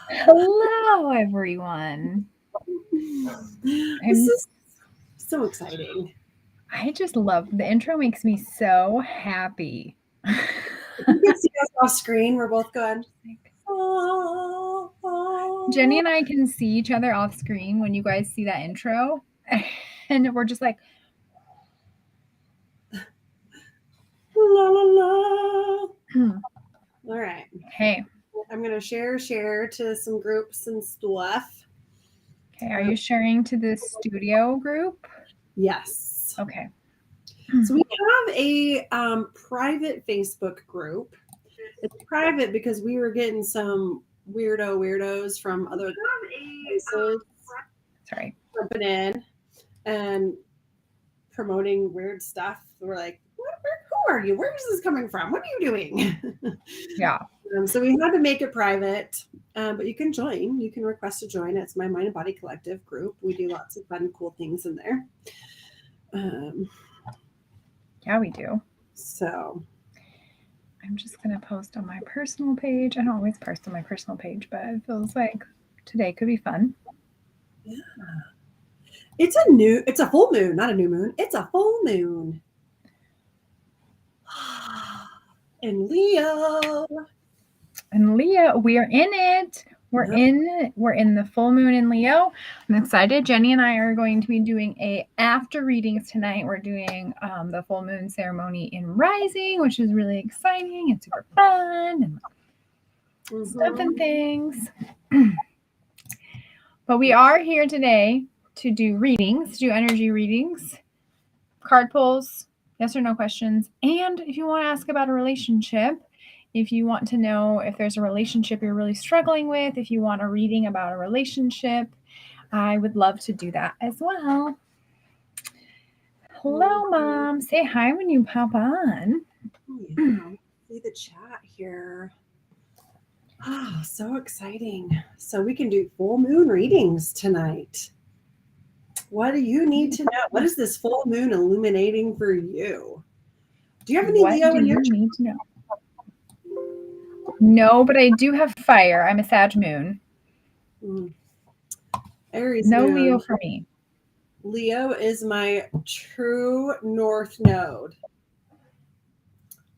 Hello, everyone. This I'm, is so exciting. I just love the intro, makes me so happy. If you can see us off screen, we're both going. Oh, Jenny oh, and I can see each other off screen when you guys see that intro, and we're just like, la la la. hmm, All right. hey, I'm gonna share to some groups and stuff. okay, are you sharing to the studio group? Yes. Okay. So we have a private Facebook group. It's private because we were getting some weirdos from other places Sorry. jumping in and promoting weird stuff. We're like, who are you? Where is this coming from? What are you doing? Yeah. So we had to make it private, but you can join. You can request to join. It's my Mind and Body Collective group. We do lots of fun, cool things in there. Um, Yeah, we do. so I'm just going to post on my personal page. I don't always post on my personal page, but it feels like today could be fun. yeah, it's a full moon, not a new moon. It's a full moon. And Leo. And Leo, we are in it. We're in the full moon in Leo. I'm excited. Jenny and I are going to be doing a after readings tonight. We're doing the full moon ceremony in Rising, which is really exciting and super fun and stuff and things. But we are here today to do readings, do energy readings, card pulls, yes or no questions, and if you want to ask about a relationship, if you want to know if there's a relationship you're really struggling with, if you want a reading about a relationship, I would love to do that as well. Hello, Mom. Say hi when you pop on. Yeah, see the chat here. Oh, so exciting. So we can do full moon readings tonight. What do you need to know? What is this full moon illuminating for you? Do you have any What Leo do in your you chart? need to know? No, but I do have fire. I'm a Sag moon. Aries No moon. Leo for me. Leo is my true north node.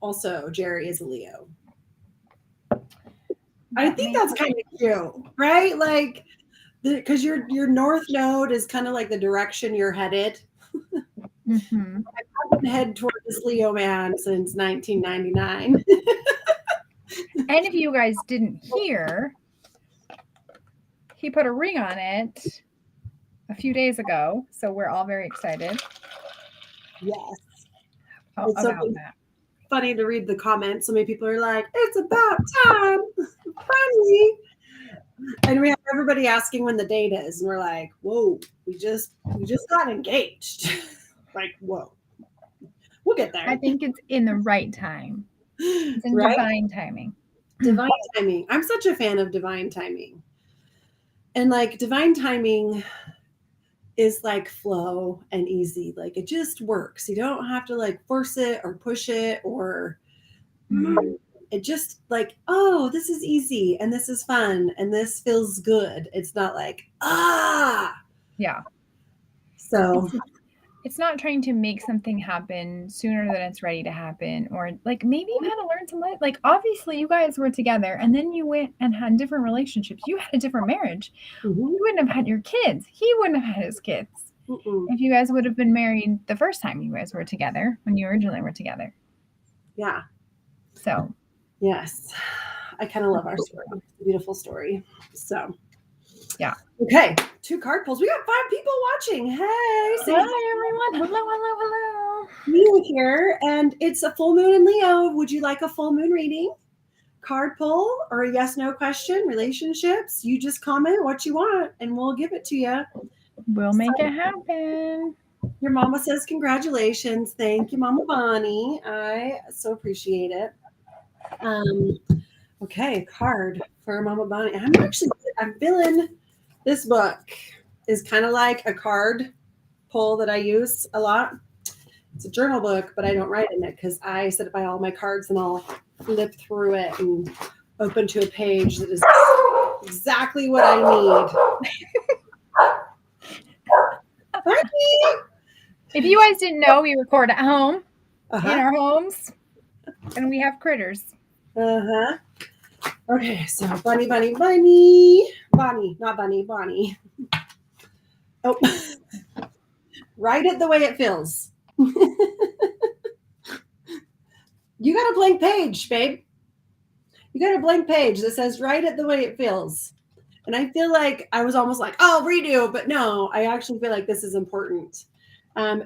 Also, Jerry is a Leo. I think that's kind of cute, right? Like, because your north node is kind of like the direction you're headed. Mm-hmm. I've been headed toward this Leo man since 1999. And if you guys didn't hear, he put a ring on it a few days ago, so we're all very excited. Yes. About that. Funny to read the comments. So many people are like, "It's about time, finally!" And we have everybody asking when the date is, and we're like, "Whoa, we just got engaged." Like, whoa, we'll get there. I think it's in the right time. It's in Right? divine timing. Divine timing. I'm such a fan of divine timing. And like divine timing is like flow and easy. Like it just works. You don't have to like force it or push it or it just like, oh, this is easy and this is fun and this feels good. It's not like, Yeah. So it's not trying to make something happen sooner than it's ready to happen, or like maybe you had to learn to let, like, obviously you guys were together and then you went and had different relationships. You had a different marriage. You wouldn't have had your kids. He wouldn't have had his kids if you guys would have been married the first time you guys were together, when you originally were together. Yeah. So yes, I kind of love our story. It's a beautiful story. So yeah. Okay, 2 card pulls. We got 5 people watching. Hey, hi everyone. Hello. Leo here, and it's a full moon in Leo. Would you like a full moon reading? Card pull or a yes/no question? Relationships? You just comment what you want, and we'll give it to you. We'll make it happen. Your mama says congratulations. Thank you, Mama Bonnie. I so appreciate it. Okay, card for Mama Bonnie. I'm feeling this book is kind of like a card pull that I use a lot. It's a journal book, but I don't write in it because I sit by all my cards and I'll flip through it and open to a page that is exactly what I need. Bye. If you guys didn't know, we record at home, Uh-huh. in our homes, and we have critters. Uh-huh. Okay, so Bunny, Bunny, Bunny. Bonnie, not Bunny, Bonnie. Oh, write it the way it feels. You got a blank page, babe. You got a blank page that says write it the way it feels. And I feel like I was almost like, oh, redo, but no, I actually feel like this is important.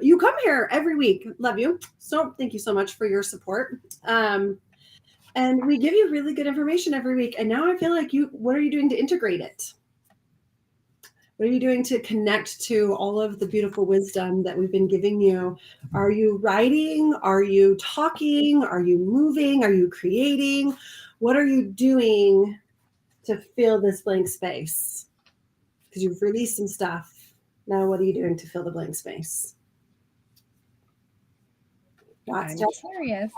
You come here every week. Love you. So thank you so much for your support. And we give you really good information every week. And now I feel like what are you doing to integrate it? What are you doing to connect to all of the beautiful wisdom that we've been giving you? Are you writing? Are you talking? Are you moving? Are you creating? What are you doing to fill this blank space? Because you've released some stuff. Now, what are you doing to fill the blank space? I'm curious.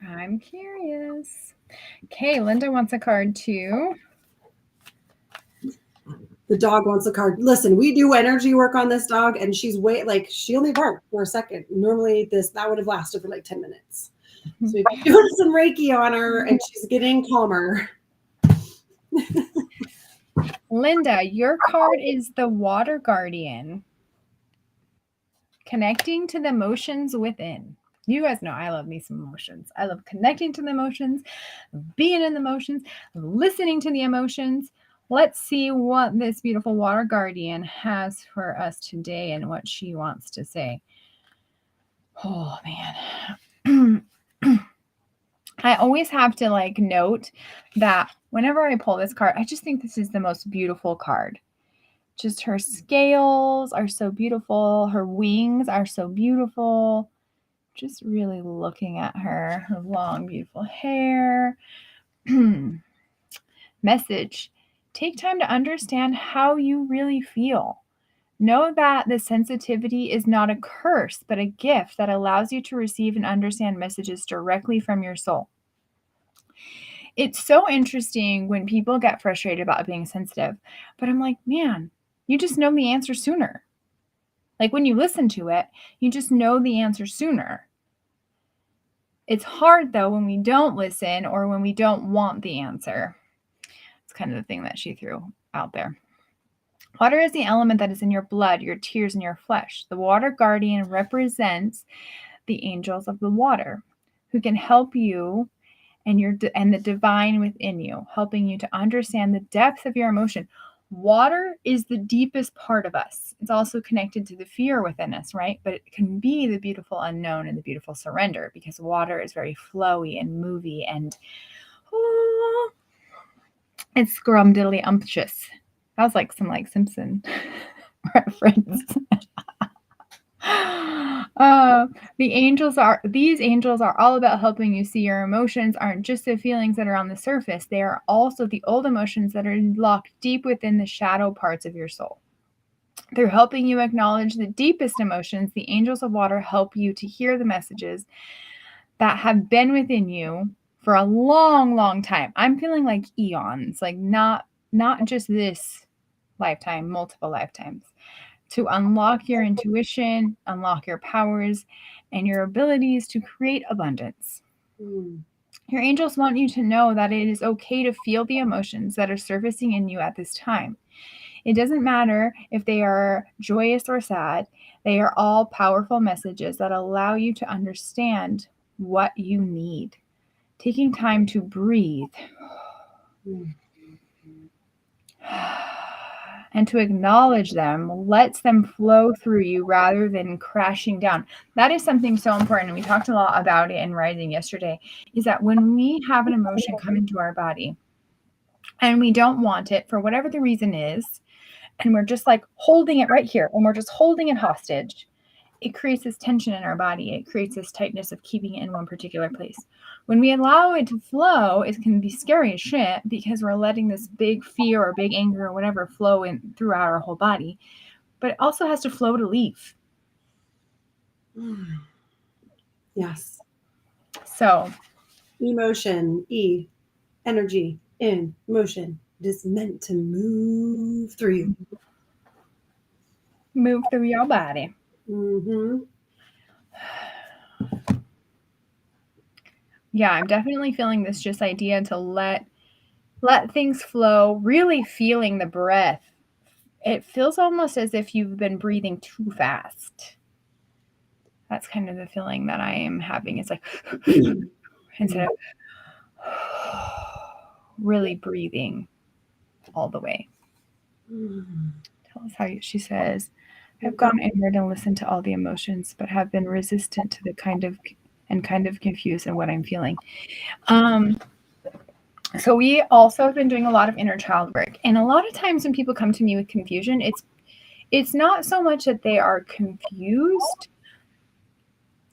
I'm curious. Okay, Linda wants a card too. The dog wants a card. Listen, we do energy work on this dog, and she only barked for a second. Normally, that would have lasted for like 10 minutes. So we've been doing some Reiki on her, and she's getting calmer. Linda, your card is the Water Guardian. Connecting to the emotions within. You guys know I love me some emotions. I love connecting to the emotions, being in the emotions, listening to the emotions. Let's see what this beautiful Water Guardian has for us today and what she wants to say. Oh, man. I always have to note that whenever I pull this card, I just think this is the most beautiful card. Just her scales are so beautiful. Her wings are so beautiful. Just really looking at her long, beautiful hair. Message. Take time to understand how you really feel. Know that the sensitivity is not a curse, but a gift that allows you to receive and understand messages directly from your soul. It's so interesting when people get frustrated about being sensitive, but I'm like, man, you just know the answer sooner. Like when you listen to it, you just know the answer sooner. It's hard though when we don't listen or when we don't want the answer. It's kind of the thing that she threw out there. Water is the element that is in your blood, your tears, and your flesh. The water guardian represents the angels of the water who can help you and the divine within you, helping you to understand the depth of your emotion. Water is the deepest part of us. It's also connected to the fear within us, right? But it can be the beautiful unknown and the beautiful surrender because water is very flowy and movie and it's scrumdiddly-umptious. That was like some Simpson reference. These angels are all about helping you see your emotions aren't just the feelings that are on the surface. They are also the old emotions that are locked deep within the shadow parts of your soul. Through helping you acknowledge the deepest emotions, the angels of water help you to hear the messages that have been within you for a long, long time. I'm feeling like eons, like not just this lifetime, multiple lifetimes. To unlock your intuition, unlock your powers, and your abilities to create abundance. Your angels want you to know that it is okay to feel the emotions that are surfacing in you at this time. It doesn't matter if they are joyous or sad, they are all powerful messages that allow you to understand what you need. Taking time to breathe and to acknowledge them lets them flow through you rather than crashing down. That is something so important. And we talked a lot about it in Rising yesterday, is that when we have an emotion come into our body and we don't want it for whatever the reason is, and we're just like holding it right here and we're just holding it hostage, it creates this tension in our body. It creates this tightness of keeping it in one particular place. When we allow it to flow, it can be scary as shit because we're letting this big fear or big anger or whatever flow in throughout our whole body. But it also has to flow to leave. Yes. So Emotion. E. Energy. In motion. It is meant to move through you. Move through your body. Mm-hmm. Yeah, I'm definitely feeling this just idea to let things flow, really feeling the breath. It feels almost as if you've been breathing too fast. That's kind of the feeling that I am having. It's like instead of really breathing all the way. Tell us how she says, I've gone inward and listened to all the emotions, but have been resistant to the kind of confused in what I'm feeling. So we also have been doing a lot of inner child work. And a lot of times when people come to me with confusion, it's not so much that they are confused.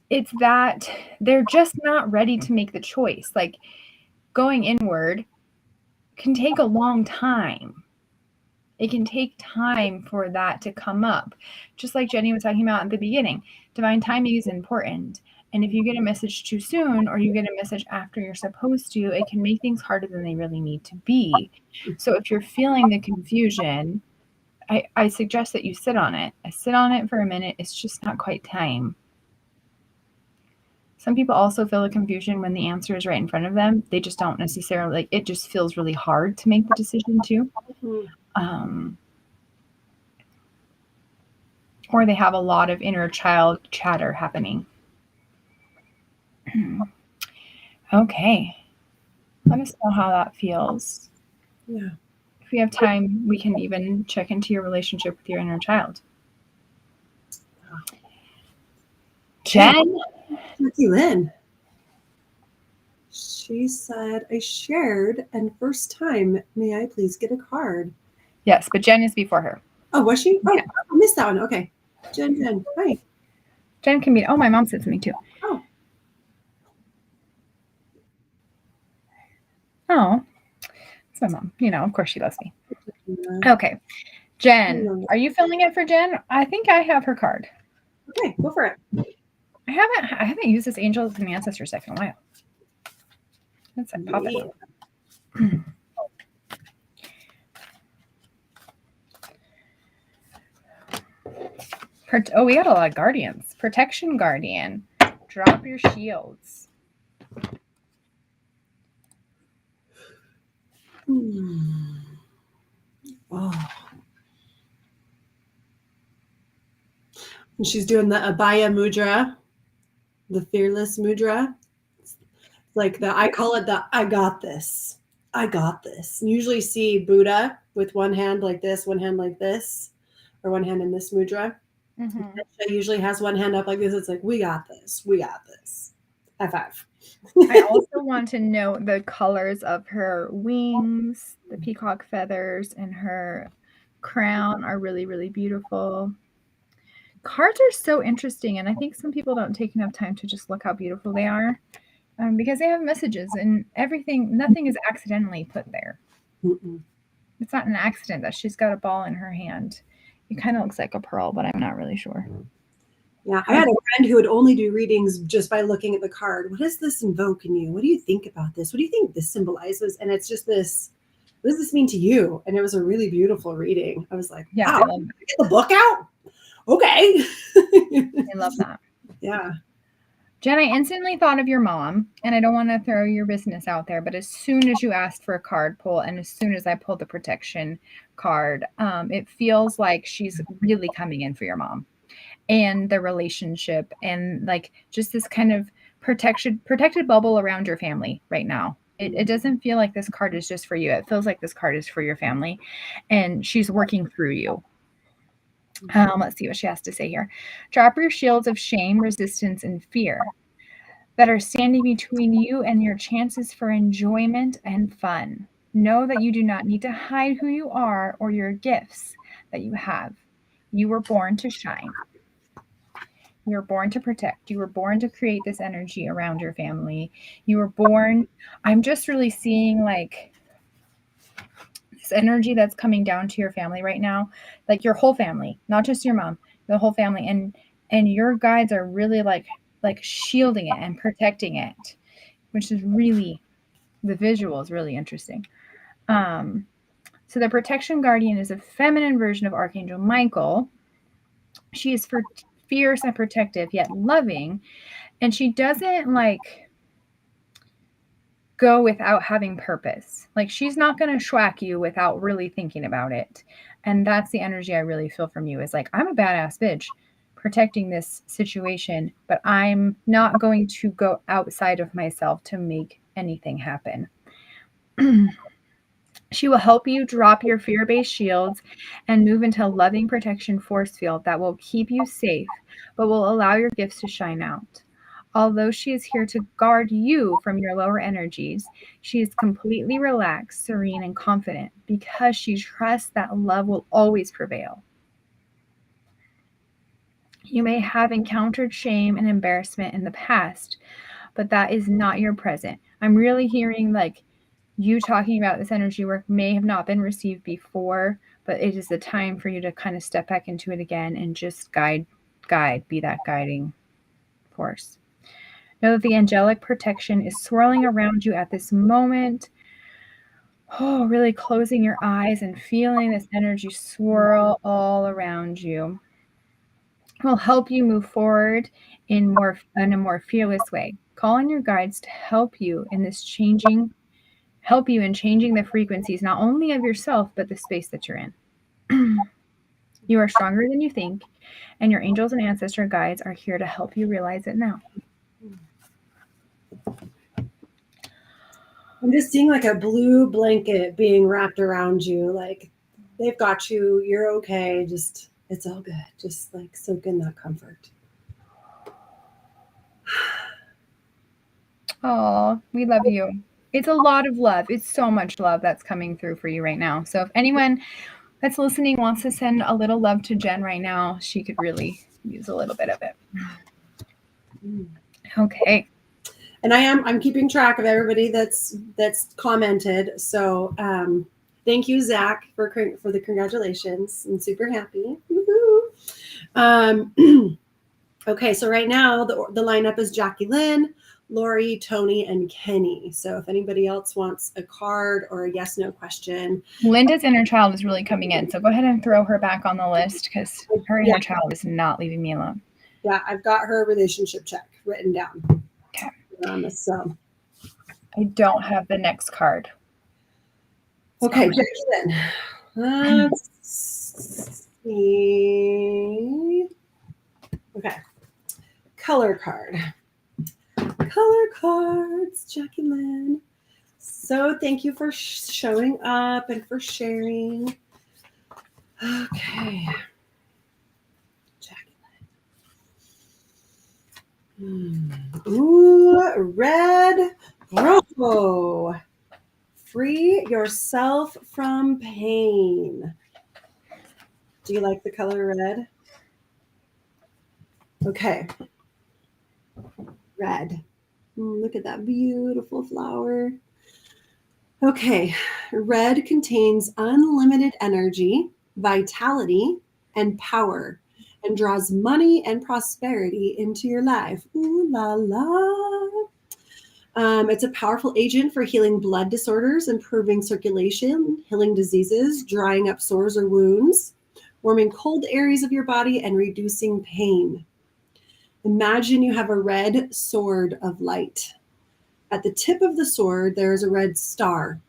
It's that they're just not ready to make the choice. Like going inward can take a long time. It can take time for that to come up. Just like Jennie was talking about at the beginning, divine timing is important. And if you get a message too soon or you get a message after you're supposed to, it can make things harder than they really need to be. So if you're feeling the confusion, I suggest that you sit on it. I sit on it for a minute. It's just not quite time. Some people also feel the confusion when the answer is right in front of them. They just don't necessarily, like, it just feels really hard to make the decision too. Or they have a lot of inner child chatter happening. Okay. Let us know how that feels. Yeah. If we have time, we can even check into your relationship with your inner child. Jen? Jackie Lynn. She said, I shared, and first time, may I please get a card? Yes, but Jen is before her. Oh, was she? Oh, Yeah. I missed that one. Okay. Jen. Hi. Jen can be, oh, my mom said something too. Oh, it's my mom. You know, of course she loves me. Okay. Jen, are you filling it for Jen? I think I have her card. Okay, go for it. I haven't used this Angels and Ancestors deck in a while. Let's pop it. Oh, we got a lot of guardians. Protection guardian. Drop your shields. Oh. And she's doing the Abhaya Mudra, the fearless mudra. It's like I call it the I got this. I got this. You usually see Buddha with one hand like this, one hand like this, or one hand in this mudra. Mm-hmm. She usually has one hand up like this. It's like, we got this. We got this. High five. I also want to note the colors of her wings, the peacock feathers, and her crown are really, really beautiful. Cards are so interesting, and I think some people don't take enough time to just look how beautiful they are, because they have messages and everything. Nothing is accidentally put there. Mm-mm. It's not an accident that she's got a ball in her hand. It kind of looks like a pearl, but I'm not really sure. Yeah, I had a friend who would only do readings just by looking at the card. What does this invoke in you? What do you think about this? What do you think this symbolizes? And it's just this, what does this mean to you? And it was a really beautiful reading. I was like, yeah, wow, get the book out? Okay. I love that. Yeah. Jen, I instantly thought of your mom, and I don't want to throw your business out there, but as soon as you asked for a card pull and as soon as I pulled the protection card, it feels like she's really coming in for your mom and the relationship and like just this kind of protected bubble around your family right now. It doesn't feel like this card is just for you. It feels like this card is for your family, and she's working through you. Let's see what she has to say here. Drop your shields of shame, resistance, and fear that are standing between you and your chances for enjoyment and fun. Know that you do not need to hide who you are or your gifts that you have. You were born to shine. You were born to protect. You were born to create this energy around your family. You were born, I'm just really seeing like this energy that's coming down to your family right now, like your whole family, not just your mom, the whole family. And your guides are really like shielding it and protecting it which is really, the visual is really interesting. So the protection guardian is a feminine version of Archangel Michael. She is fierce and protective, yet loving. And she doesn't like go without having purpose. Like she's not going to schwack you without really thinking about it. And that's the energy I really feel from you is like, I'm a badass bitch protecting this situation, but I'm not going to go outside of myself to make anything happen. She will help you drop your fear-based shields and move into a loving protection force field that will keep you safe, but will allow your gifts to shine out. Although she is here to guard you from your lower energies, she is completely relaxed, serene, and confident because she trusts that love will always prevail. You may have encountered shame and embarrassment in the past, but that is not your present. I'm really hearing like you talking about this energy work may have not been received before, but it is the time for you to kind of step back into it again and just be that guiding force. Know that the angelic protection is swirling around you at this moment. Oh, really closing your eyes and feeling this energy swirl all around you. It will help you move forward in a more fearless way. Call on your guides to help you in changing the frequencies, not only of yourself, but the space that you're in. You are stronger than you think, and your angels and ancestor guides are here to help you realize it now. I'm just seeing like a blue blanket being wrapped around you. Like they've got you. You're okay. Just, it's all good. Just like soak in that comfort. Oh, we love you. It's a lot of love. It's so much love that's coming through for you right now. So if anyone that's listening wants to send a little love to Jen right now, she could really use a little bit of it. Okay. And I'm keeping track of everybody that's commented. So thank you, Zach, for the congratulations. I'm super happy. Okay, so right now the lineup is Jackie Lynn, Lori, Tony, and Kenny. So if anybody else wants a card or a yes/no question. Linda's inner child is really coming in. So go ahead and throw her back on the list because her inner child is not leaving me alone. Yeah, I've got her relationship check written down. Okay. So I don't have the next card. Okay, Jackie Lynn. Let's see. Okay. Color cards, Jackie Lynn. So thank you for showing up and for sharing. Okay. Jackie Lynn. Ooh, red. Bravo. Free yourself from pain. Do you like the color red? Okay. Red. Look at that beautiful flower. Okay. Red contains unlimited energy, vitality, and power, and draws money and prosperity into your life. Ooh la la. It's a powerful agent for healing blood disorders, improving circulation, healing diseases, drying up sores or wounds, warming cold areas of your body, and reducing pain. Imagine you have a red sword of light. At the tip of the sword, there is a red star,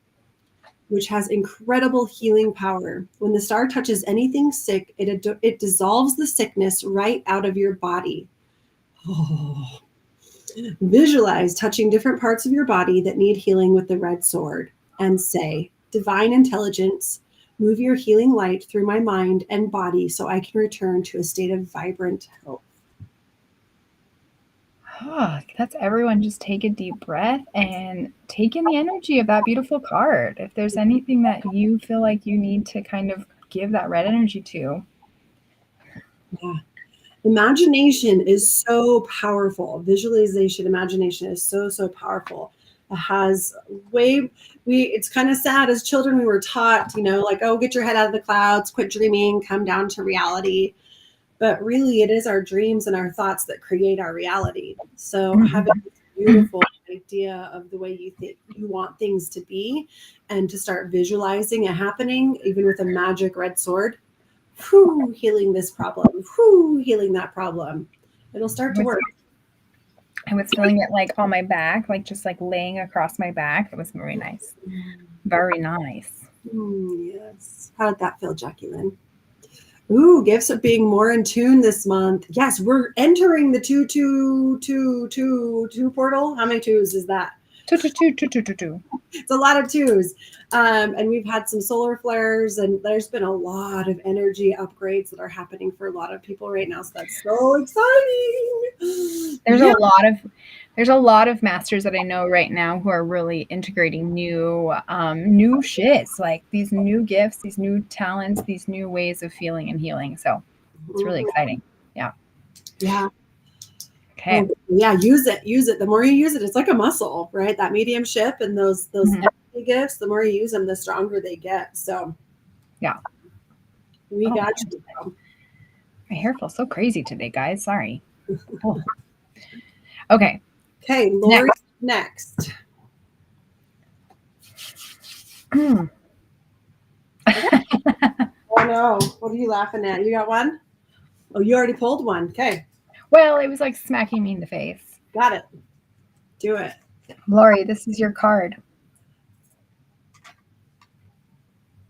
which has incredible healing power. When the star touches anything sick, it dissolves the sickness right out of your body. Oh. Visualize touching different parts of your body that need healing with the red sword and say, Divine Intelligence, move your healing light through my mind and body so I can return to a state of vibrant health. Oh, that's everyone just take a deep breath and take in the energy of that beautiful card. If there's anything that you feel like you need to kind of give that red energy to. Yeah. Imagination is so powerful. Visualization, imagination is so, so powerful. It has it's kind of sad as children, we were taught, like, oh, get your head out of the clouds, quit dreaming, come down to reality. But really, it is our dreams and our thoughts that create our reality. So having this beautiful idea of the way you think you want things to be, and to start visualizing it happening, even with a magic red sword. Whew, healing this problem. Whew, healing that problem. It'll start to work. I was feeling it like on my back, like just like laying across my back. It was very nice. Very nice. Yes. How did that feel, Jacqueline? Ooh, gifts of being more in tune this month. Yes, we're entering the 2 portal. How many twos is that? Two. It's a lot of twos. And we've had some solar flares, and there's been a lot of energy upgrades that are happening for a lot of people right now. So that's so exciting. There's a lot of masters that I know right now who are really integrating new shits, like these new gifts, these new talents, these new ways of feeling and healing. So it's really exciting. Yeah. Yeah. Okay. Oh, yeah, use it. The more you use it, it's like a muscle, right? That mediumship and those energy gifts, the more you use them, the stronger they get. So yeah, we got you. My hair feels so crazy today, guys. Sorry. Oh. Okay. Okay, Lori next. Oh no, what are you laughing at? You got one? Oh, you already pulled one. Okay. Well, it was like smacking me in the face. Got it. Do it. Lori, this is your card.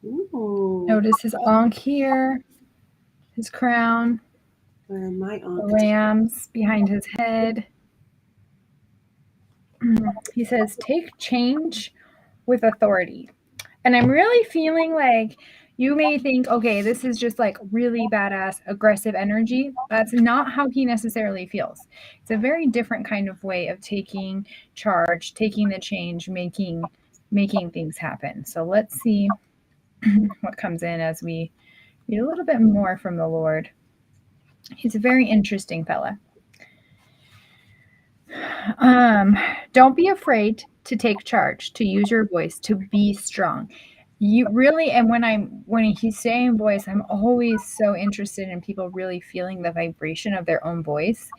Ooh. Notice his ankh here, his crown, where am I on? the rams behind his head. He says, take change with authority. And I'm really feeling like you may think, okay, this is just like really badass, aggressive energy. That's not how he necessarily feels. It's a very different kind of way of taking charge, taking the change, making things happen. So let's see what comes in as we read a little bit more from the Lord. He's a very interesting fella. Don't be afraid to take charge, to use your voice, to be strong. You really, and when he's saying voice, I'm always so interested in people really feeling the vibration of their own voice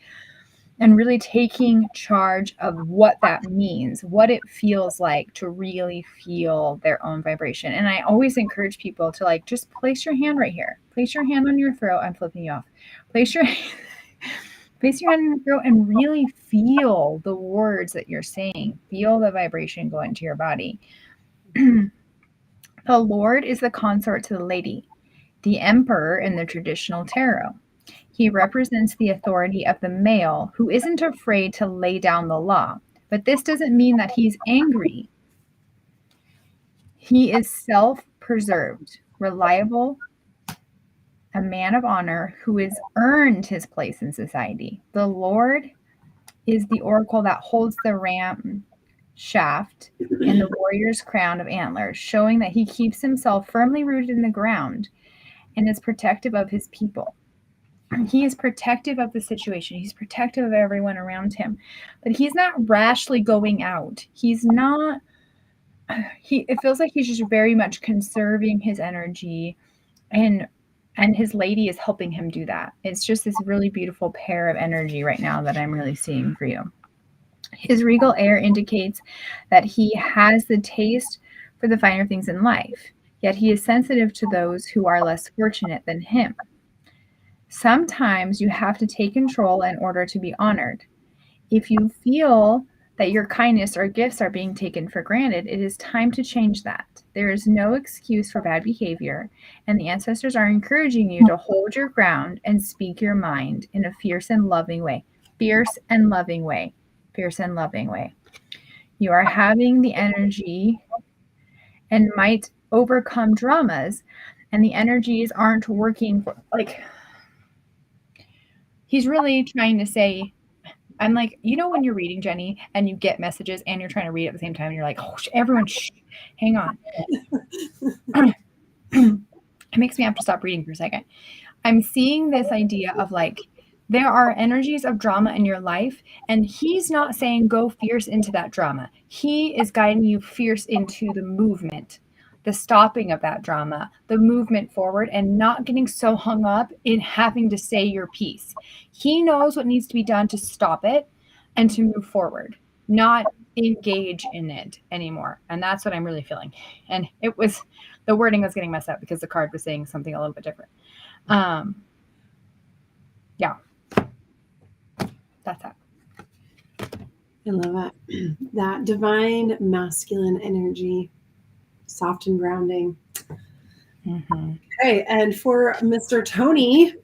and really taking charge of what that means, what it feels like to really feel their own vibration. And I always encourage people to like, just place your hand right here. Place your hand on your throat. I'm flipping you off. Place your hand on your throat and really feel the words that you're saying. Feel the vibration go into your body. The Lord is the consort to the lady, the emperor in the traditional tarot. He represents the authority of the male who isn't afraid to lay down the law. But this doesn't mean that he's angry. He is self-preserved, reliable, a man of honor who has earned his place in society. The Lord is the oracle that holds the ram shaft and the warrior's crown of antlers, showing that he keeps himself firmly rooted in the ground and is protective of his people. He is protective of the situation. He's protective of everyone around him, but he's not rashly going out. He's not, it feels like he's just very much conserving his energy, and his lady is helping him do that. It's just this really beautiful pair of energy right now that I'm really seeing for you. His regal air indicates that he has the taste for the finer things in life, yet he is sensitive to those who are less fortunate than him. Sometimes you have to take control in order to be honored. If you feel that your kindness or gifts are being taken for granted, it is time to change that. There is no excuse for bad behavior, and the ancestors are encouraging you to hold your ground and speak your mind in a fierce and loving way. Fierce and loving way. Fierce and loving way. You are having the energy and might overcome dramas, and the energies aren't working for, like, he's really trying to say, I'm like, you know, when you're reading, Jennie, and you get messages and you're trying to read at the same time, and you're like, oh, everyone, shh, hang on. It makes me have to stop reading for a second. I'm seeing this idea of like, there are energies of drama in your life, and he's not saying go fierce into that drama. He is guiding you fierce into the movement, the stopping of that drama, the movement forward, and not getting so hung up in having to say your piece. He knows what needs to be done to stop it and to move forward. not engage in it anymore. And that's what I'm really feeling. And the wording was getting messed up because the card was saying something a little bit different. Yeah, that's that. I love it. That divine masculine energy, soft and grounding. Mm-hmm. Okay, and for Mr. Tony,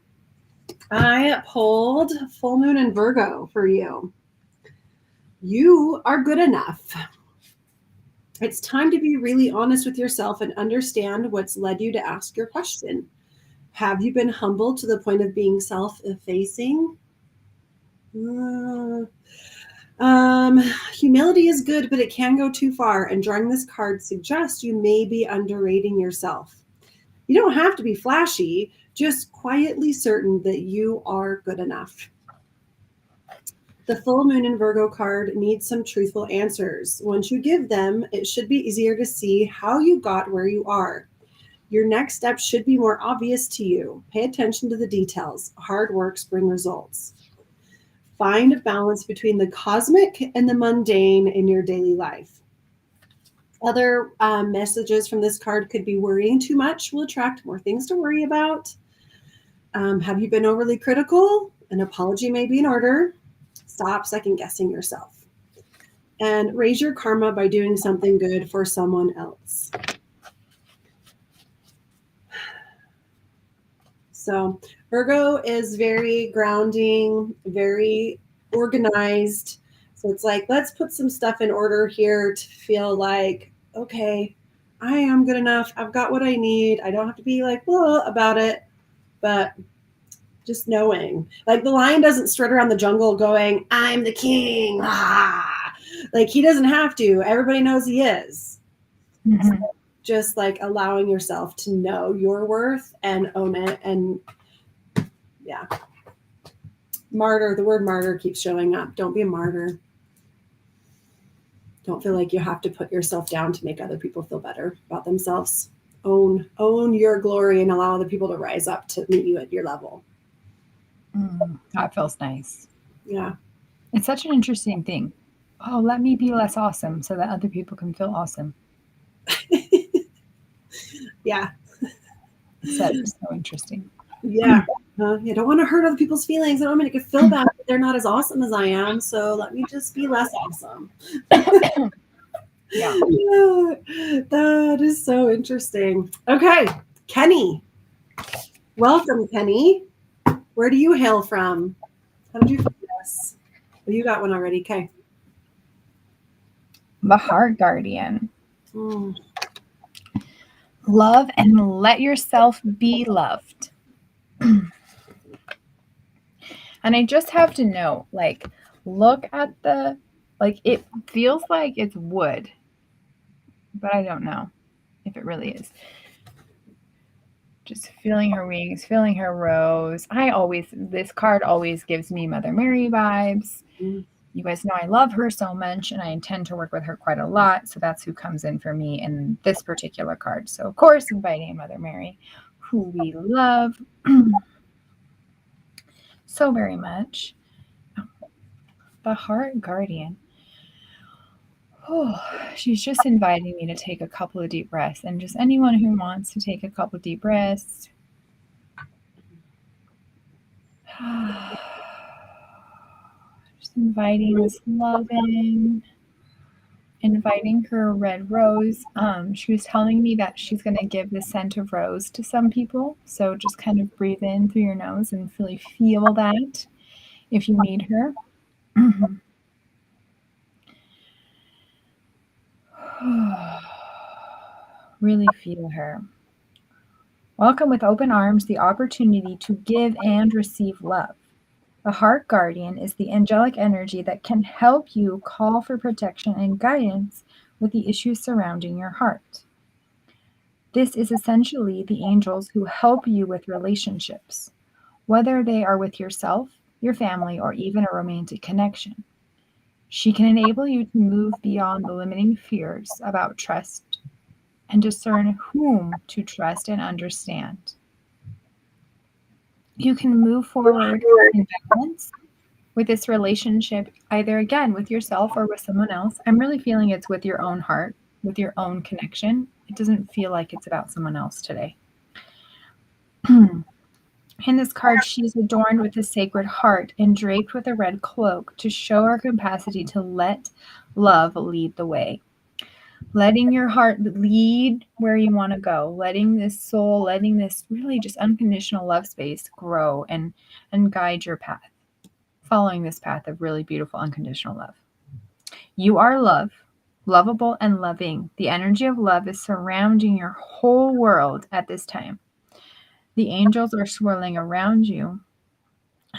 I pulled full moon in Virgo for you. You are good enough. It's time to be really honest with yourself and understand what's led you to ask your question. Have you been humbled to the point of being self-effacing? Humility is good, but it can go too far. And drawing this card suggests you may be underrating yourself. You don't have to be flashy, just quietly certain that you are good enough. The full moon in Virgo card needs some truthful answers. Once you give them, it should be easier to see how you got where you are. Your next step should be more obvious to you. Pay attention to the details. Hard works bring results. Find a balance between the cosmic and the mundane in your daily life. Other messages from this card could be worrying too much will attract more things to worry about. Have you been overly critical? An apology may be in order. Stop second guessing yourself. And raise your karma by doing something good for someone else. So Virgo is very grounding, very organized. So it's like, let's put some stuff in order here to feel like, okay, I am good enough. I've got what I need. I don't have to be like, well, about it, but just knowing. Like the lion doesn't strut around the jungle going, I'm the king. Ah! Like he doesn't have to. Everybody knows he is. Mm-hmm. So just like allowing yourself to know your worth and own it. And yeah. Martyr, the word martyr keeps showing up. Don't be a martyr. Don't feel like you have to put yourself down to make other people feel better about themselves. Own your glory and allow other people to rise up to meet you at your level. That feels nice. Yeah. It's such an interesting thing. Oh, let me be less awesome so that other people can feel awesome. Yeah. So interesting. Yeah. You don't want to hurt other people's feelings. I don't want to make it feel bad that they're not as awesome as I am. So let me just be less awesome. Yeah. That is so interesting. Okay. Kenny. Welcome, Kenny. Where do you hail from? How did you find us? Oh, you got one already. Okay. The Heart Guardian. Love and let yourself be loved. And I just have to know, like, look at it feels like it's wood, but I don't know if it really is. Just feeling her wings, feeling her rose. This card always gives me Mother Mary vibes. You guys know I love her so much and I intend to work with her quite a lot. So that's who comes in for me in this particular card. So of course, inviting Mother Mary, who we love so very much. The Heart Guardian. Oh, she's just inviting me to take a couple of deep breaths, and just anyone who wants to take a couple of deep breaths. Just inviting this love in, inviting her red rose. She was telling me that she's going to give the scent of rose to some people. So just kind of breathe in through your nose and really feel that if you need her. Really feel her. Welcome with open arms the opportunity to give and receive love. The Heart Guardian is the angelic energy that can help you call for protection and guidance with the issues surrounding your heart. This is essentially the angels who help you with relationships, whether they are with yourself, your family, or even a romantic connection. She can enable you to move beyond the limiting fears about trust and discern whom to trust and understand. You can move forward in balance with this relationship, either again with yourself or with someone else, I'm really feeling it's with your own heart, with your own connection. It doesn't feel like it's about someone else today. In this card, she's adorned with a sacred heart and draped with a red cloak to show her capacity to let love lead the way. Letting your heart lead where you want to go, letting this soul, letting this really just unconditional love space grow and guide your path, following this path of really beautiful unconditional love. You are love, lovable and loving. The energy of love is surrounding your whole world at this time. The angels are swirling around you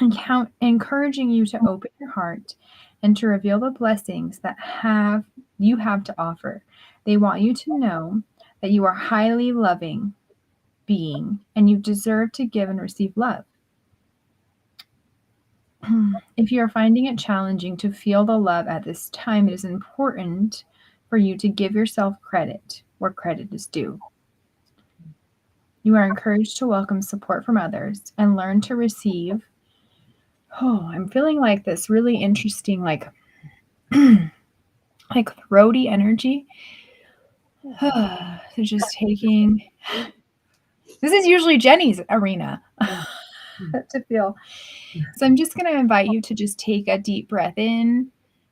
and encouraging you to open your heart and to reveal the blessings that you have to offer. They want you to know that you are highly loving being and you deserve to give and receive love. If you are finding it challenging to feel the love at this time, it is important for you to give yourself credit where credit is due. You are encouraged to welcome support from others and learn to receive. Oh, I'm feeling like this really interesting, like throaty energy. So just taking. This is usually Jennie's arena to feel. So I'm just going to invite you to just take a deep breath in,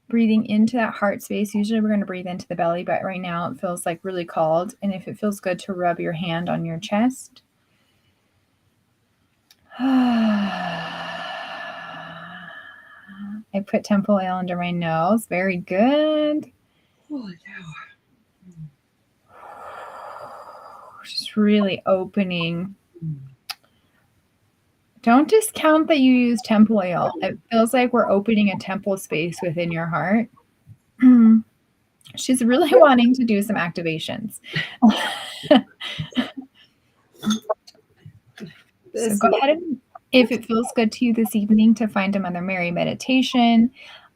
breathing into that heart space. Usually we're going to breathe into the belly, but right now it feels like really cold. And if it feels good to rub your hand on your chest. I put temple oil under my nose. Very good. Holy cow. Just really opening. Don't discount that you use temple oil. It feels like we're opening a temple space within your heart. She's really wanting to do some activations. So go ahead and, if it feels good to you this evening, to find a Mother Mary meditation,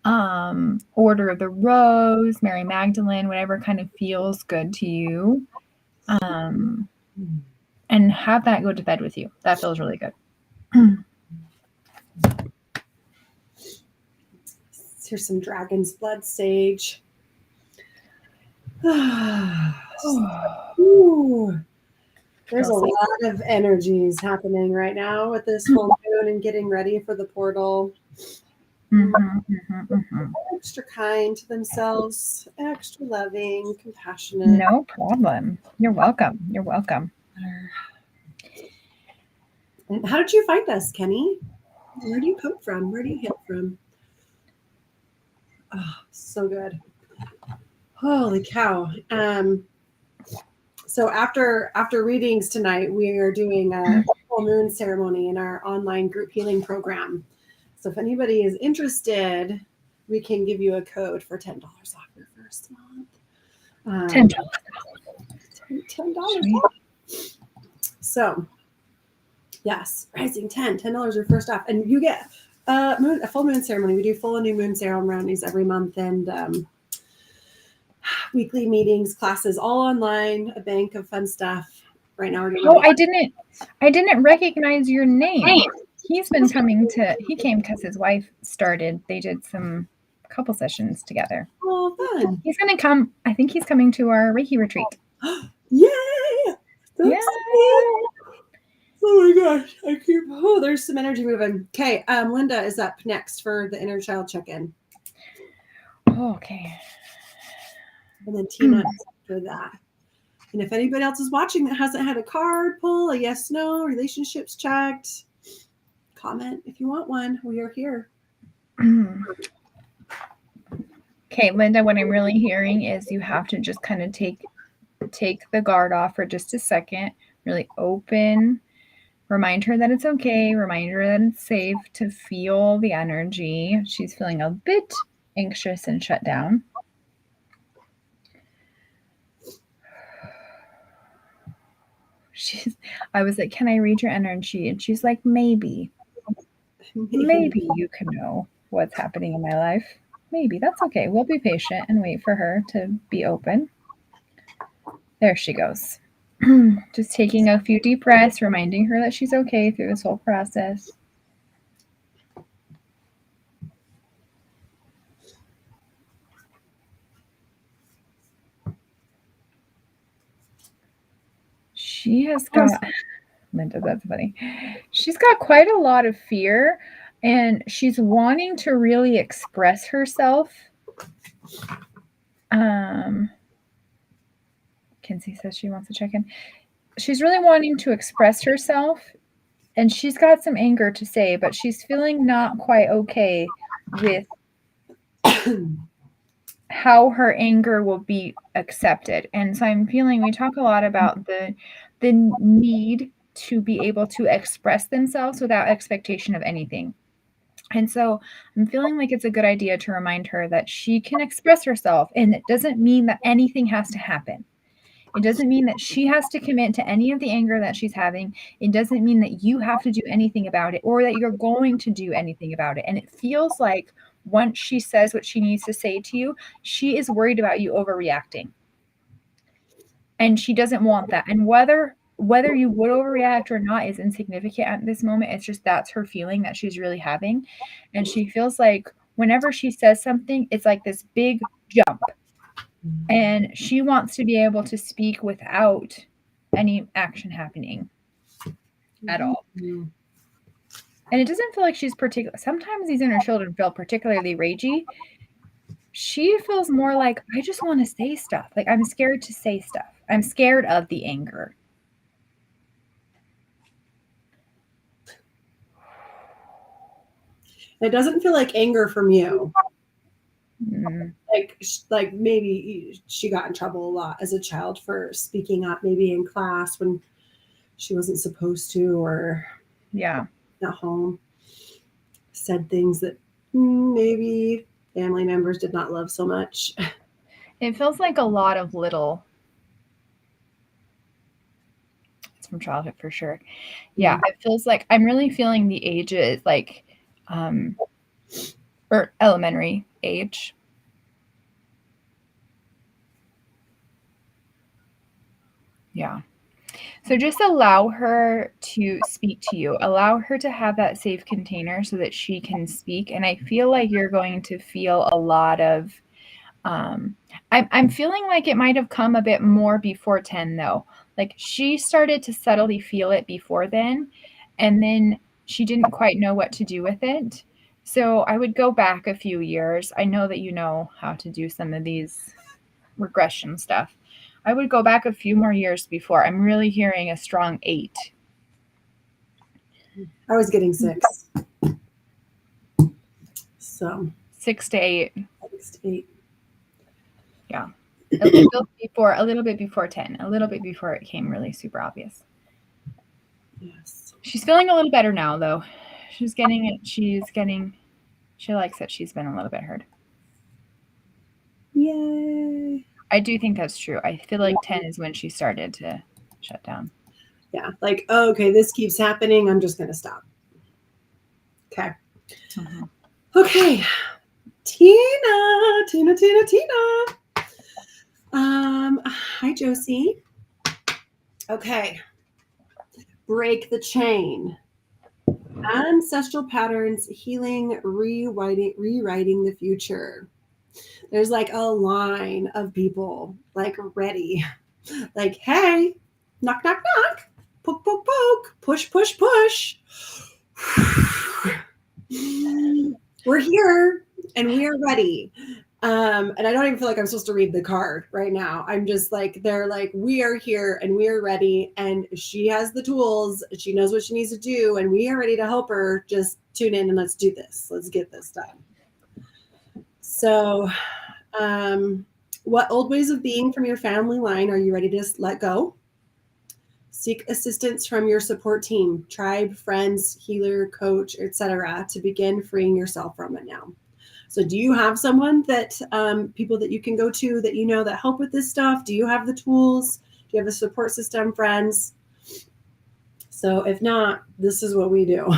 Order of the Rose, Mary Magdalene, whatever kind of feels good to you, and have that go to bed with you. That feels really good. Here's some dragon's blood sage. Ooh. There's a lot of energies happening right now with this full moon and getting ready for the portal. Extra kind to themselves, extra loving, compassionate. No problem. You're welcome. You're welcome. And how did you find us, Kenny? Where do you come from? Where do you hail from? Oh, so good. Holy cow. So after readings tonight, we are doing a full moon ceremony in our online group healing program. So if anybody is interested, we can give you a code for $10 off your first month. $10. $10 off. So yes, rising $10 your first off. And you get a full moon ceremony. We do full and new moon ceremonies every month, and weekly meetings, classes, all online, a bank of fun stuff. Right now we're doing I didn't recognize your name. He's been coming he came because his wife started. They did a couple sessions together. Oh, fun. He's going to come. I think he's coming to our Reiki retreat. Yay! Yeah. Oh my gosh. There's some energy moving. Okay. Linda is up next for the inner child check-in. Oh, okay. And then Tina is after that. And if anybody else is watching that hasn't had a card pull, a yes, no, relationships checked, comment if you want one. We are here. Okay, Linda, what I'm really hearing is you have to just kind of take the guard off for just a second, really open, remind her that it's okay, remind her that it's safe to feel the energy. She's feeling a bit anxious and shut down. I was like, can I read your energy? And she's like, maybe you can know what's happening in my life. Maybe. That's okay. We'll be patient and wait for her to be open. There she goes. Just taking a few deep breaths, reminding her that she's okay through this whole process. She has got, Linda, that's funny. She's got quite a lot of fear and she's wanting to really express herself. Kinsey says she wants to check in. She's really wanting to express herself and she's got some anger to say, but she's feeling not quite okay with how her anger will be accepted. And so I'm feeling we talk a lot about the need to be able to express themselves without expectation of anything. And so I'm feeling like it's a good idea to remind her that she can express herself, and it doesn't mean that anything has to happen. It doesn't mean that she has to commit to any of the anger that she's having. It doesn't mean that you have to do anything about it or that you're going to do anything about it. And it feels like once she says what she needs to say to you, she is worried about you overreacting. And she doesn't want that. And whether you would overreact or not is insignificant at this moment. It's just that's her feeling that she's really having. And she feels like whenever she says something, it's like this big jump. And she wants to be able to speak without any action happening at all. And it doesn't feel like she's particular. Sometimes these inner children feel particularly ragey. She feels more like, I just want to say stuff. Like, I'm scared to say stuff. I'm scared of the anger. It doesn't feel like anger from you. Mm. Like maybe she got in trouble a lot as a child for speaking up, maybe in class when she wasn't supposed to, or yeah, at home, said things that maybe family members did not love so much. It feels like a lot of little. It's from childhood for sure. Yeah, it feels like I'm really feeling the ages like or elementary age. Yeah. So just allow her to speak to you. Allow her to have that safe container so that she can speak. And I feel like you're going to feel a lot of I'm feeling like it might have come a bit more before 10 though. Like she started to subtly feel it before then, and then she didn't quite know what to do with it. So I would go back a few years. I know that you know how to do some of these regression stuff. I would go back a few more years before. I'm really hearing a strong 8. I was getting 6. So 6 to 8. 6 to 8. Yeah. A little bit before 10. A little bit before it came really super obvious. Yes. She's feeling a little better now though. She likes that she's been a little bit heard. Yay. I do think that's true. I feel like 10 is when she started to shut down. Yeah. Like, oh, okay, this keeps happening. I'm just going to stop. Okay. Mm-hmm. Okay. Tina. Hi, Josie. Okay. Break the chain. Ancestral patterns, healing, rewriting the future. There's like a line of people like ready. Like, hey, knock, knock, knock. Poke, poke, poke. Push, push, push. We're here and we are ready. And I don't even feel like I'm supposed to read the card right now. I'm just like, they're like, we are here and we are ready. And she has the tools. She knows what she needs to do. And we are ready to help her. Just tune in and let's do this. Let's get this done. So, what old ways of being from your family line are you ready to let go? Seek assistance from your support team, tribe, friends, healer, coach, etc., to begin freeing yourself from it now. So do you have someone that people that you can go to that you know that help with this stuff? Do you have the tools? Do you have a support system, friends? So if not, this is what we do.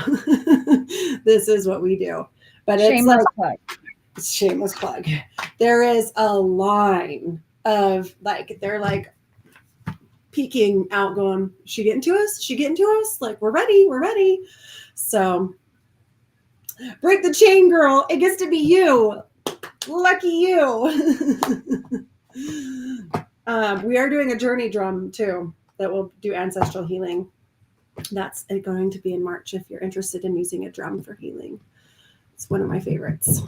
This is what we do. But it's shameless plug. Shameless plug. There is a line of like, they're like peeking out going, she getting to us? She getting to us? Like, we're ready. We're ready. So break the chain, girl. It gets to be you. Lucky you. We are doing a journey drum too. that will do ancestral healing. That's going to be in March if you're interested in using a drum for healing. It's one of my favorites.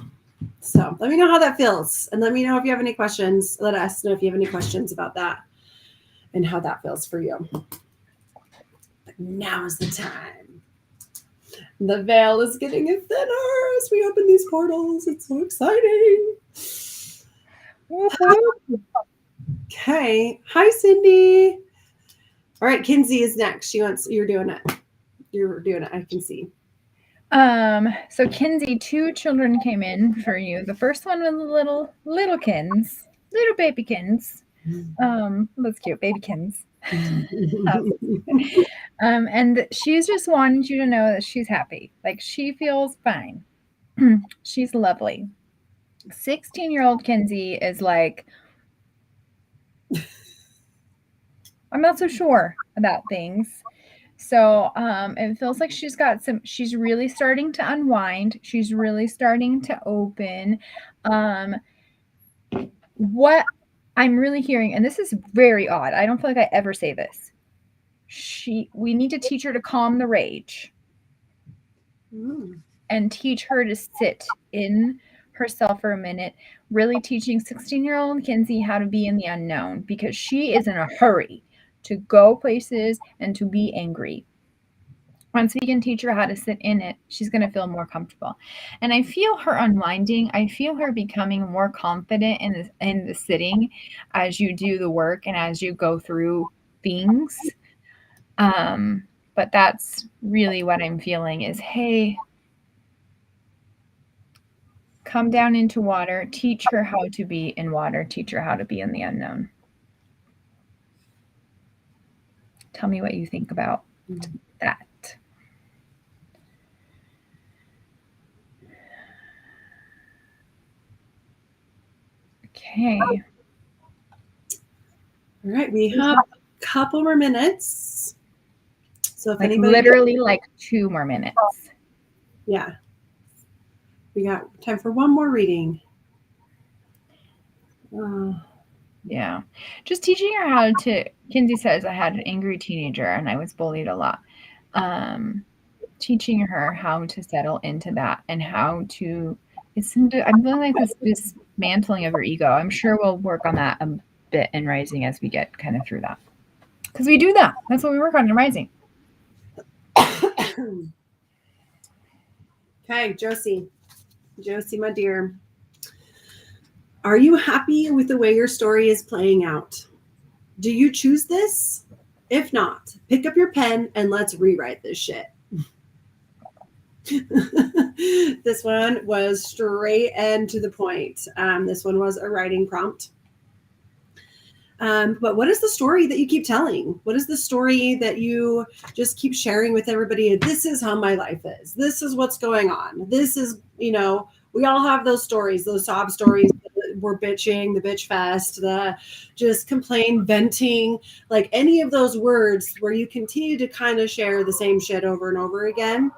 So let me know how that feels. And let me know if you have any questions. Let us know if you have any questions about that and how that feels for you. But now is the time. The veil is getting thinner as we open these portals. It's so exciting. Okay. Hi, Cindy. All right, Kinsey is next. You're doing it. You're doing it. I can see. So Kinsey, 2 children came in for you. The first one was little babykins. That's cute, babykins. And she's just wanted you to know that she's happy. Like, she feels fine. She's lovely. 16-year-old Kinsey is like, I'm not so sure about things. So it feels like she's really starting to unwind. She's really starting to open. What I'm really hearing, and this is very odd, I don't feel like I ever say this. We need to teach her to calm the rage and teach her to sit in herself for a minute, really teaching 16-year-old Kinsey how to be in the unknown, because she is in a hurry to go places and to be angry. Once we can teach her how to sit in it, she's going to feel more comfortable. And I feel her unwinding. I feel her becoming more confident in the sitting as you do the work and as you go through things. But that's really what I'm feeling is, hey, come down into water, teach her how to be in water, teach her how to be in the unknown. Tell me what you think about that. Okay. All right, we have a couple more minutes. So if like anybody literally like 2 more minutes. Yeah. We got time for one more reading. Yeah. Just teaching her how to, Kinsey says, I had an angry teenager and I was bullied a lot. Teaching her how to settle into that and how to, I'm feeling like this dismantling of her ego. I'm sure we'll work on that a bit in Rising as we get kind of through that. Because we do that. That's what we work on in Rising. Okay, Josie, my dear. Are you happy with the way your story is playing out? Do you choose this? If not, pick up your pen and let's rewrite this shit. This one was straight and to the point. This one was a writing prompt. But what is the story that you keep telling? What is the story that you just keep sharing with everybody? This is how my life is. This is what's going on. This is, we all have those stories, those sob stories. We're bitching, the bitch fest, the just complain, venting, like any of those words where you continue to kind of share the same shit over and over again.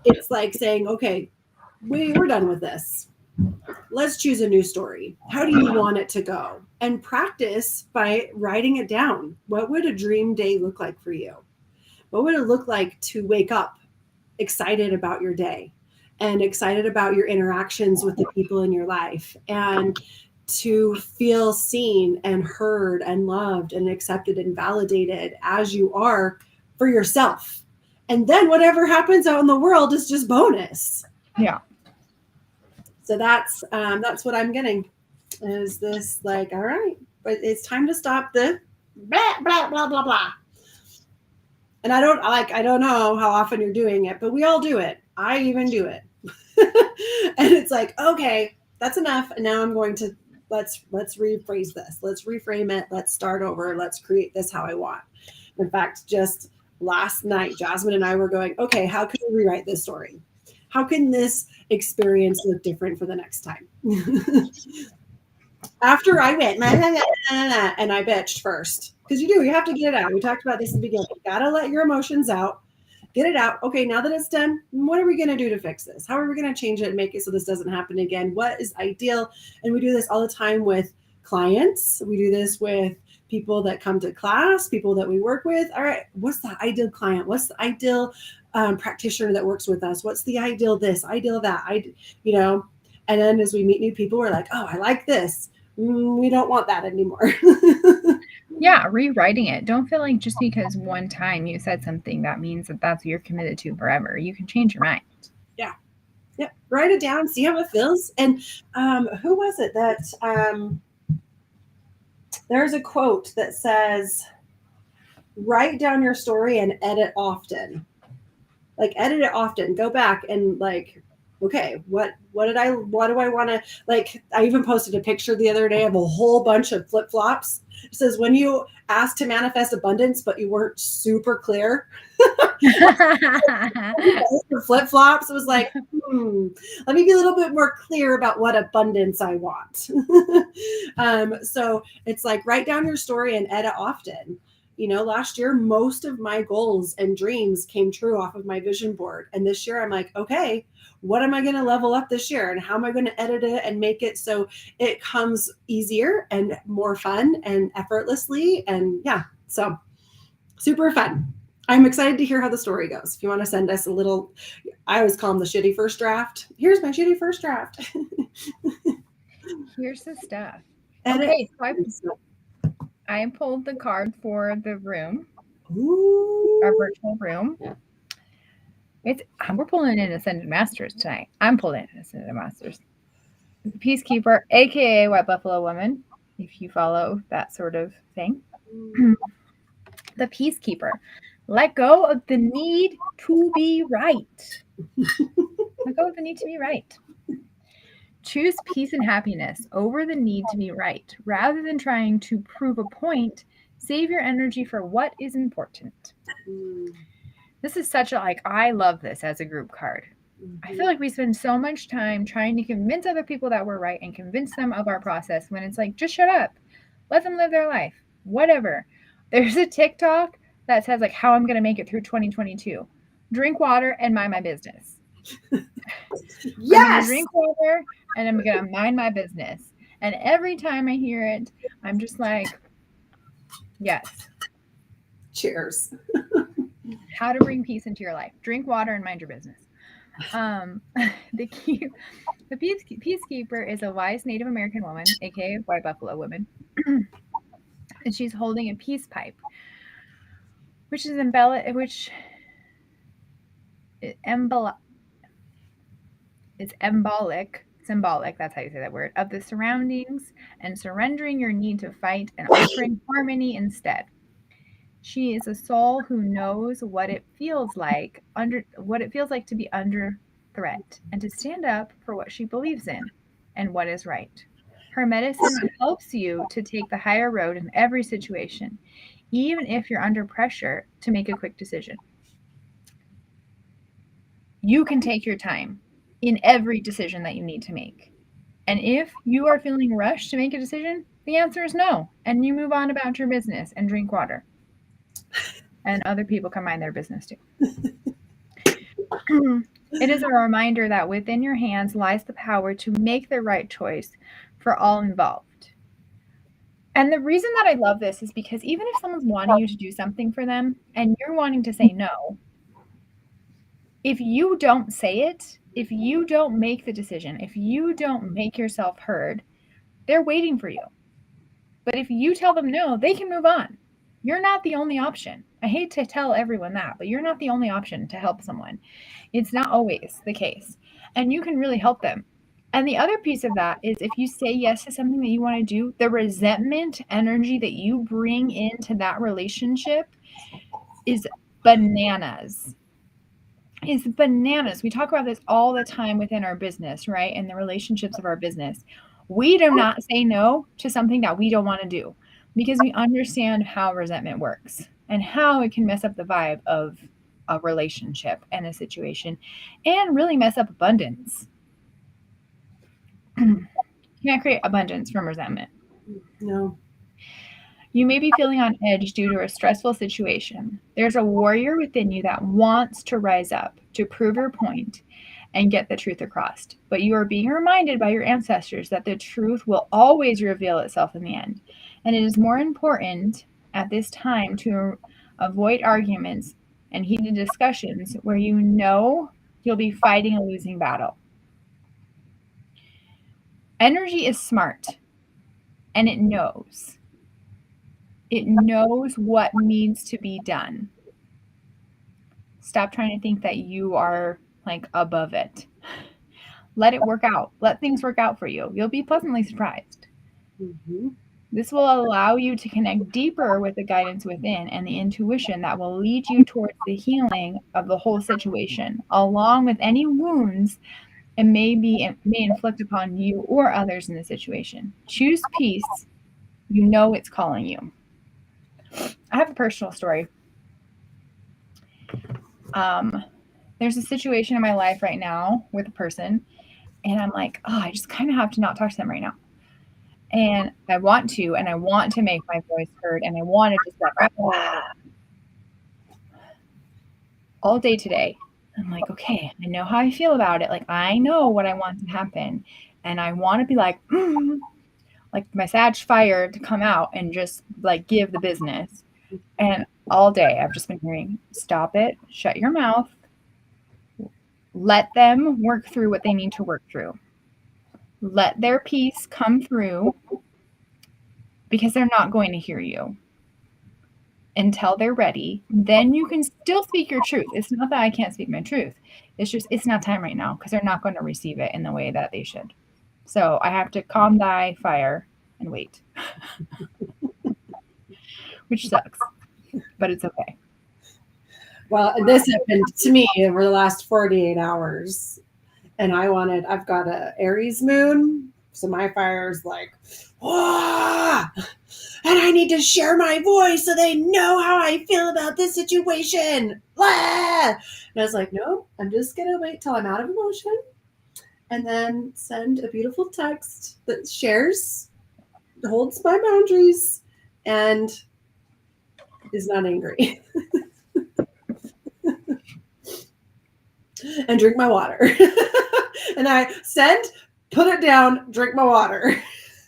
It's like saying, okay, we're done with this. Let's choose a new story. How do you want it to go? And practice by writing it down. What would a dream day look like for you? What would it look like to wake up excited about your day and excited about your interactions with the people in your life, and to feel seen and heard and loved and accepted and validated as you are for yourself? And then whatever happens out in the world is just bonus. Yeah. So that's what I'm getting, is this like, all right, but it's time to stop the blah, blah, blah, blah, blah. And I don't know how often you're doing it, but we all do it. I even do it. And it's like, okay, that's enough. And now I'm going to, let's rephrase this. Let's reframe it. Let's start over. Let's create this how I want. In fact, just last night, Jasmine and I were going, okay, how can we rewrite this story? How can this experience look different for the next time? After I went, and I bitched first. Because you have to get it out. We talked about this in the beginning. You got to let your emotions out. Get it out. Okay, now that it's done, what are we going to do to fix this? How are we going to change it and make it so this doesn't happen again? What is ideal? And we do this all the time with clients. We do this with people that come to class, people that we work with. All right, what's the ideal client? What's the ideal practitioner that works with us? What's the ideal this, ideal that? You know, and then as we meet new people, we're like, oh, I like this. We don't want that anymore. Yeah, rewriting it. Don't feel like just because one time you said something that means that that's what you're committed to forever. You can change your mind. Yeah. Yep. Write it down, see how it feels. And who was it that there's a quote that says, write down your story and edit often. Like edit it often. Go back and like, okay, what do I want to like? I even posted a picture the other day of a whole bunch of flip flops. It says when you asked to manifest abundance, but you weren't super clear. Flip flops. It was like, let me be a little bit more clear about what abundance I want. So it's like write down your story and edit often. You know, last year, most of my goals and dreams came true off of my vision board. And this year, I'm like, okay, what am I going to level up this year? And how am I going to edit it and make it so it comes easier and more fun and effortlessly? And yeah, so super fun. I'm excited to hear how the story goes. If you want to send us a little, I always call them the shitty first draft. Here's my shitty first draft. Here's the stuff. Edit. Okay, so I pulled the card for the room, Ooh. our virtual room. We're pulling in Ascended Masters tonight. I'm pulling in Ascended Masters. The Peacekeeper, aka White Buffalo Woman, if you follow that sort of thing. The Peacekeeper. Let go of the need to be right. Let go of the need to be right. Choose peace and happiness over the need to be right. Rather than trying to prove a point, save your energy for what is important. This is such a, like, I love this as a group card. I feel like we spend so much time trying to convince other people that we're right and convince them of our process when it's like, just shut up. Let them live their life. Whatever. There's a TikTok that says, like, how I'm going to make it through 2022. Drink water and mind my business. Yes. I'm gonna drink water and I'm gonna mind my business. And every time I hear it, I'm just like, yes. Cheers. How to bring peace into your life. Drink water and mind your business. The Peacekeeper is a wise Native American woman, aka White Buffalo Woman. And she's holding a peace pipe, which is symbolic, that's how you say that word, of the surroundings and surrendering your need to fight and offering harmony instead. She is a soul who knows what it feels like to be under threat and to stand up for what she believes in and what is right. Her medicine helps you to take the higher road in every situation, even if you're under pressure to make a quick decision. You can take your time in every decision that you need to make. And if you are feeling rushed to make a decision, the answer is no. And you move on about your business and drink water. And other people can mind their business too. It is a reminder that within your hands lies the power to make the right choice for all involved. And the reason that I love this is because even if someone's wanting you to do something for them and you're wanting to say no, if you don't say it, if you don't make the decision, if you don't make yourself heard, they're waiting for you. But if you tell them no, they can move on. You're not the only option. I hate to tell everyone that, but you're not the only option to help someone. It's not always the case. And you can really help them. And the other piece of that is if you say yes to something that you want to do, the resentment energy that you bring into that relationship is bananas. We talk about this all the time within our business, right? And the relationships of our business. We do not say no to something that we don't want to do because we understand how resentment works and how it can mess up the vibe of a relationship and a situation and really mess up abundance. You can't create abundance from resentment. No. You may be feeling on edge due to a stressful situation. There's a warrior within you that wants to rise up to prove your point and get the truth across. But you are being reminded by your ancestors that the truth will always reveal itself in the end. And it is more important at this time to avoid arguments and heated discussions where you know you'll be fighting a losing battle. Energy is smart and it knows. It knows what needs to be done. Stop trying to think that you are like above it. Let it work out. Let things work out for you. You'll be pleasantly surprised. Mm-hmm. This will allow you to connect deeper with the guidance within and the intuition that will lead you towards the healing of the whole situation, along with any wounds it may inflict upon you or others in the situation. Choose peace. You know it's calling you. I have a personal story. There's a situation in my life right now with a person, and I'm like, oh, I just kind of have to not talk to them right now. And I want to, and I want to make my voice heard, and I want to just like, all day today. I'm like, okay, I know how I feel about it. Like, I know what I want to happen. And I want to be like my Sag fire to come out and just like give the business. And all day I've just been hearing, stop it, shut your mouth, let them work through what they need to work through. Let their piece come through because they're not going to hear you until they're ready. Then you can still speak your truth. It's not that I can't speak my truth. It's just, it's not time right now because they're not going to receive it in the way that they should. So I have to calm thy fire and wait, which sucks, but it's okay. Well, this happened to me over the last 48 hours. And I've got a Aries moon. So my fire is like, ah, and I need to share my voice so they know how I feel about this situation. Ah! And I was like, no, I'm just going to wait till I'm out of emotion and then send a beautiful text that holds my boundaries, and is not angry. And drink my water. And I send, put it down, drink my water.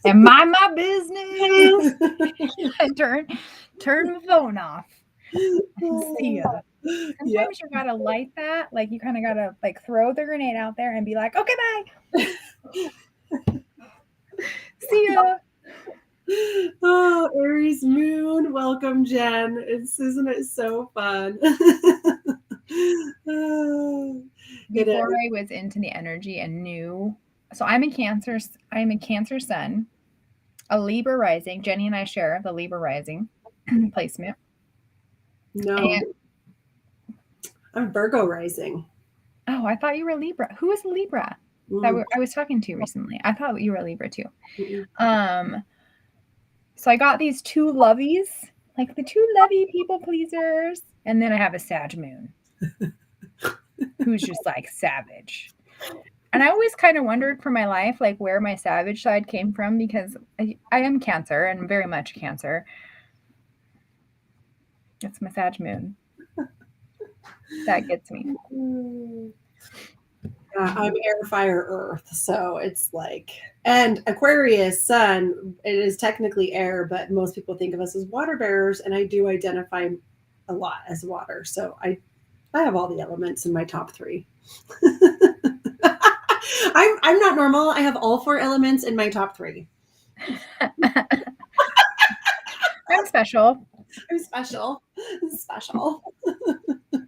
And mind my business. And turn the phone off. See ya. Sometimes Yep. you gotta light that. Like you kind of gotta like throw the grenade out there and be like, okay, bye. See ya. Oh, Aries moon. Welcome, Jen. Isn't it so fun? Before I was into the energy and knew, so I'm a Cancer sun, a Libra rising. Jennie and I share the Libra rising placement. No, and, I'm Virgo rising. Oh, I thought you were Libra. Who is Libra? That I was talking to recently. I thought you were Libra too. So I got these two lovies, like the two lovey people pleasers, and then I have a Sag moon, who's just like savage. And I always kind of wondered for my life, like where my savage side came from, because I am Cancer and very much Cancer. It's my Sag moon. That gets me. Yeah, I'm air, fire, earth. So it's like, and Aquarius sun, it is technically air, but most people think of us as water bearers. And I do identify a lot as water. So I have all the elements in my top 3. I'm not normal. I have all 4 elements in my top 3. I'm special. I'm special. Special.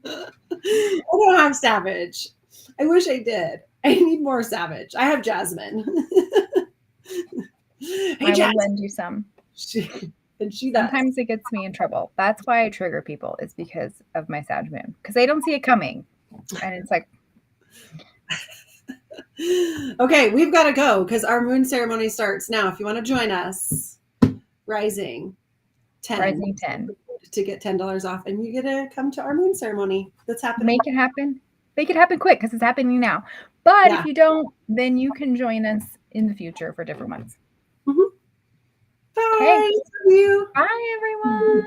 I don't have savage. I wish I did. I need more savage. I have Jasmine. Hey, I will lend you some. She does. Sometimes it gets me in trouble. That's why I trigger people, is because of my Sag moon. Because they don't see it coming. And it's like, okay, we've got to go because our moon ceremony starts now. If you want to join us, Rising 10 to get $10 off, and you get to come to our moon ceremony that's happening. Make it happen. Make it happen quick because it's happening now. But if you don't, then you can join us in the future for different ones. Bye. Okay. Love you. Bye, everyone.